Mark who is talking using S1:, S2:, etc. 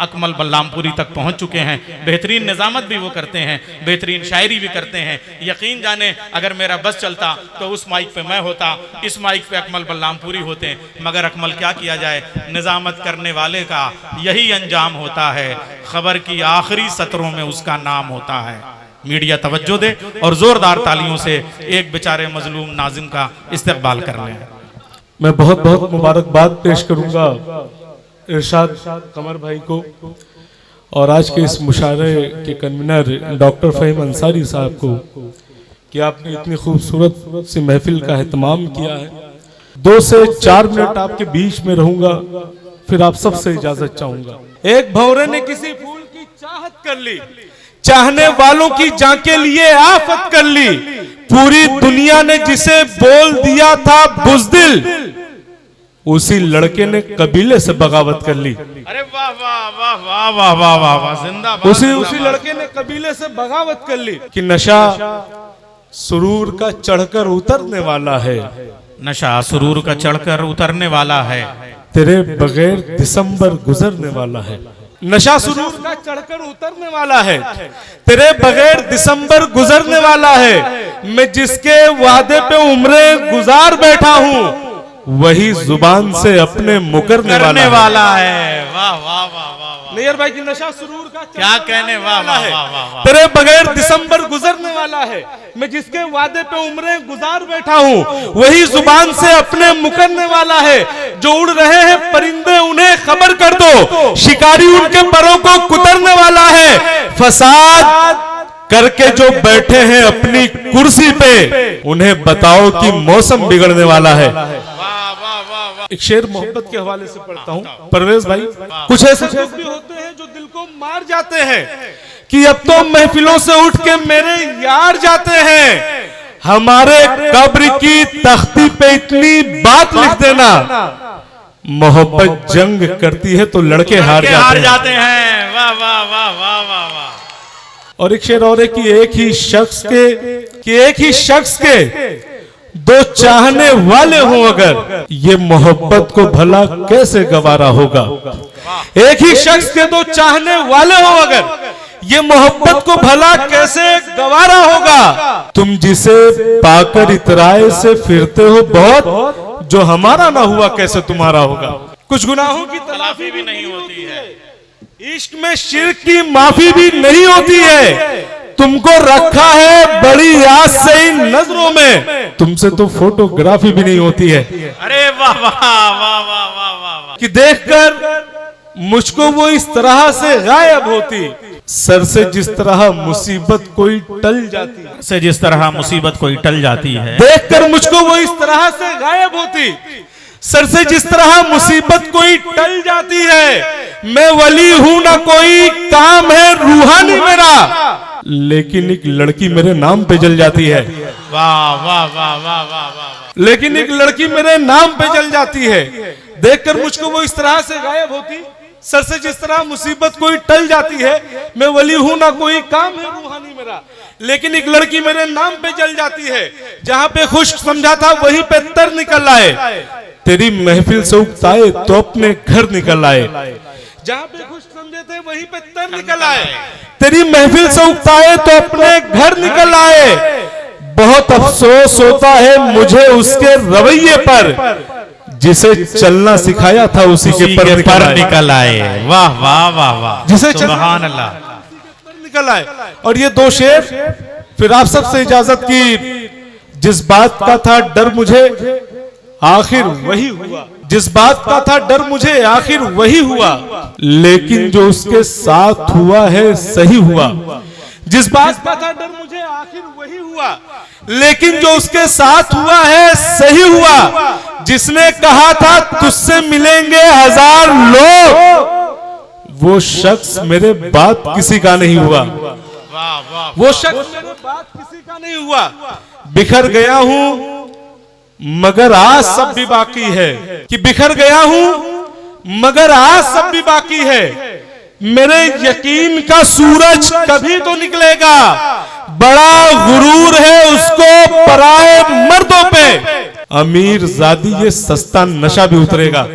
S1: अकमल बल्लामपुरी तक पहुंच चुके हैं। बेहतरीन निज़ामत भी वो करते हैं, बेहतरीन शायरी भी करते हैं। यकीन जाने अगर मेरा बस चलता तो उस माइक पे मैं होता, इस माइक पे अकमल बल्लामपुरी होते, मगर अकमल क्या किया जाए, निज़ामत करने वाले का यही अंजाम होता है, खबर की आखिरी सत्रों में उसका नाम होता है। मीडिया तवज्जो दे और जोरदार तालियों से एक बेचारे मजलूम नाजिम का इस्तकबाल कर लें।
S2: मैं बहुत बहुत मुबारकबाद पेश करूंगा इरशाद कमर भाई को और आज के इस मुशायरे के कन्वीनर डॉक्टर फ़हीम अंसारी साहब को कि आपने इतनी खूबसूरत सी महफिल का एहतमाम किया है। 2 से 4 मिनट आपके बीच में रहूंगा, फिर आप सबसे इजाजत चाहूंगा। एक भंवरे ने किसी फूल की चाहत कर ली, चाहने वालों की जाके लिए आफत कर ली, पूरी दुनिया ने जिसे बोल दिया था बुज़दिल, उसी लड़के ने कबीले से बगावत कर ली।
S1: अरे वाह वाह वाह वाह वाह वाह वाह वाह, जिंदाबाद।
S2: उसी लड़के ने कबीले से बगावत कर ली कि नशा सुरूर का चढ़कर उतरने वाला है,
S1: नशा सुरूर का चढ़कर उतरने वाला है,
S2: तेरे बगैर दिसंबर गुजरने वाला है। नशा सुरूर का चढ़कर उतरने वाला है, तेरे बगैर दिसंबर गुजरने वाला है। मैं जिसके वादे पे उम्रें गुजार बैठा हूँ, वही जुबान से अपने मुकरने वाला है।
S1: वाह वाह वाह वाह,
S2: नैयर भाई की नशा सुरूर का
S1: क्या कहने, वाह वाह वाह वाह।
S2: तेरे बगैर दिसंबर गुजरने वाला है, मैं जिसके वादे पे उम्रें गुजार बैठा हूँ, वही जुबान से अपने मुकरने वाला है। जो उड़ रहे हैं परिंदे उन्हें खबर कर दो, शिकारी उनके परों को कुतरने वाला है। फसाद करके जो बैठे हैं अपनी कुर्सी पे, उन्हें बताओ कि मौसम बिगड़ने वाला है। एक शेर मोहब्बत के हवाले से पढ़ता हूँ परवेज भाई। कुछ ऐसे शेर भी होते हैं जो दिल को मार जाते हैं कि अब तो महफिलों से उठ के मेरे यार जाते हैं। हमारे कब्र की तख्ती पे इतनी बात लिख देना, मोहब्बत जंग करती है तो लड़के हार जाते हैं।
S1: वाह वाह वाह वाह वाह वाह।
S2: और एक शेर और है कि एक ही शख्स के 2 चाहने वाले हो अगर, ये मोहब्बत को भला कैसे गवारा होगा। एक ही शख्स के 2 चाहने वाले हो अगर, ये मोहब्बत को भला कैसे गवारा होगा। तुम जिसे पाकर इतराए से फिरते हो बहुत, जो हमारा ना हुआ कैसे तुम्हारा होगा। कुछ गुनाहों की तलाफी भी नहीं होती है, इश्क में शिर्क की माफी भी नहीं होती है। तुमको रखा है बड़ी आस से इन नजरों में, तुमसे तो फोटोग्राफी भी नहीं होती है।
S1: अरे वाह वाह वाह वाह वाह वाह,
S2: कि देखकर मुझको वो इस तरह से गायब होती, सर से जिस तरह मुसीबत कोई टल जाती है,
S1: से जिस तरह मुसीबत कोई टल जाती है।
S2: देखकर मुझको वो इस तरह से गायब होती, सर से जिस तरह मुसीबत कोई टल जाती है। मैं वली हूं ना कोई काम है रूहानी मेरा, लेकिन एक लड़की मेरे नाम पे जल जाती है।
S1: वाह वाह वाह वाह वाह वाह।
S2: लेकिन एक लड़की मेरे नाम पे जल जाती है। देखकर मुझको वो इस तरह से गायब होती, सर से जिस तरह मुसीबत कोई टल जाती है। मैं वली हूं ना कोई काम है रूहानी मेरा, लेकिन एक लड़की मेरे नाम पे जल जाती है। जहां पे खुश समझा था वहीं पे तर निकल आए, तेरी महफिल से उकताए तो अपने घर निकल आए। जहां पे खुश समझे थे वहीं पे तर निकल आए, तेरी महफिल से उकताए तो अपने घर निकल आए। बहुत अफसोस होता है मुझे उसके रवैये पर, जिसे चलना सिखाया था उसी के पर
S1: निकल आए। वाह वाह वाह वाह,
S2: जिसे
S1: सुभान अल्लाह,
S2: निकल आए। और ये 2 शेर फिर आप सबसे इजाजत की। जिस बात का था डर मुझे आखिर वही हुआ, जिस बात का था डर मुझे आखिर वही हुआ, लेकिन जो उसके साथ हुआ है सही हुआ। जिस बात का था डर मुझे आखिर वही हुआ, लेकिन जो उसके साथ हुआ है सही हुआ। जिसने कहा था तुझसे मिलेंगे 1000 लोग, वो शख्स मेरे बाद किसी का नहीं हुआ। वो शख्स मेरे बाद किसी का नहीं हुआ। बिखर गया हूं मगर आज सब भी बाकी है, कि बिखर गया हूं मगर आज सब भी बाकी है। मेरे यकीन का सूरज कभी तो निकलेगा, बड़ा गुरूर है उसको पराए मर्दों पे। अमीर जादी ये सस्ता नशा भी उतरेगा।